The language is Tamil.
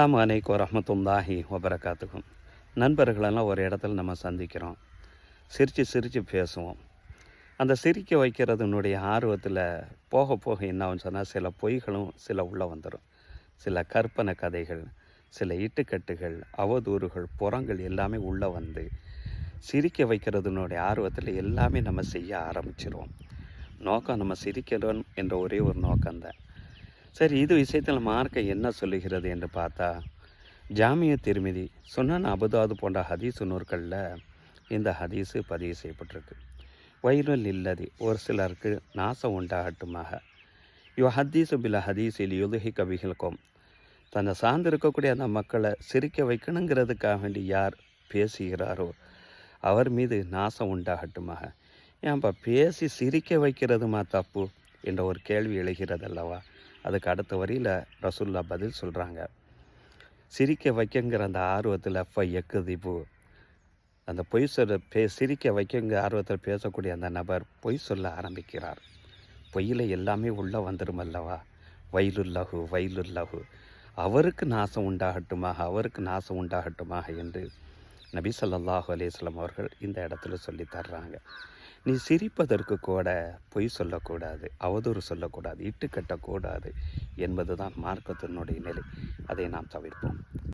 அஸ்ஸலாமு அலைக்கும் வரஹ்மத்துல்லாஹி வபரகாத்துக்கும். நண்பர்களெல்லாம் ஒரு இடத்துல நம்ம சந்திக்கிறோம். சிரித்து பேசுவோம். அந்த சிரிக்க வைக்கிறதுனுடைய ஆர்வத்தில் போக போக என்ன ஆகும்னு சொன்னால் சில பொய்களும் சில உள்ளே வந்துடும். சில கற்பனை கதைகள், சில இட்டுக்கட்டுகள், அவதூறுகள், புறங்கள் எல்லாமே உள்ளே வந்து சிரிக்க வைக்கிறதுனுடைய ஆர்வத்தில் எல்லாமே நம்ம செய்ய ஆரம்பிச்சிருவோம். நோக்கம் நம்ம சிரிக்கிறோம் என்ற ஒரே ஒரு நோக்கம்தான். சரி, இது விஷயத்தில் மார்க்கம் என்ன சொல்லுகிறது என்று பார்த்தா, ஜாமிய திருமிதி, சுனன் அபுதாது போன்ற ஹதீஸ் நூற்களில் இந்த ஹதீஸு பதிவு செய்யப்பட்டிருக்கு. வயிறுல் இல்லதி, ஒரு சிலருக்கு நாசம் உண்டாகட்டுமாக. ஹதீஸு பில் ஹதீஸில் யுதுஹி கபிகளுக்கும், தன்னை சார்ந்திருக்கக்கூடிய அந்த மக்களை சிரிக்க வைக்கணுங்கிறதுக்காக வேண்டி யார் பேசுகிறாரோ அவர் மீது நாசம் உண்டாகட்டுமாக. ஏன்பா பேசி சிரிக்க வைக்கிறதுமா தப்பு என்ற ஒரு கேள்வி எழுகிறது அல்லவா? அதுக்கு அடுத்த வரியில் ரசூல்லா பதில் சொல்கிறாங்க. சிரிக்க வைக்கங்கிற அந்த ஆர்வத்தில் எக்குதிப்பு, அந்த பொய் சொல்ல சிரிக்க வைக்கங்க ஆர்வத்தில் பேசக்கூடிய அந்த நபர் பொய் சொல்ல ஆரம்பிக்கிறார். பொய்யில் எல்லாமே உள்ளே வந்துடும் அல்லவா? வயலுல்லஹு, அவருக்கு நாசம் உண்டாகட்டுமாக என்று நபி ஸல்லல்லாஹு அலைஹி வஸல்லம் அவர்கள் இந்த இடத்துல சொல்லி தர்றாங்க. நீ சிரிப்பதற்கு கூட பொய் சொல்லக்கூடாது, அவதூறு சொல்லக்கூடாது, இட்டு கட்டக்கூடாது என்பது தான் மார்க்கத்தினுடைய நிலை. அதை நாம் தவிர்ப்போம்.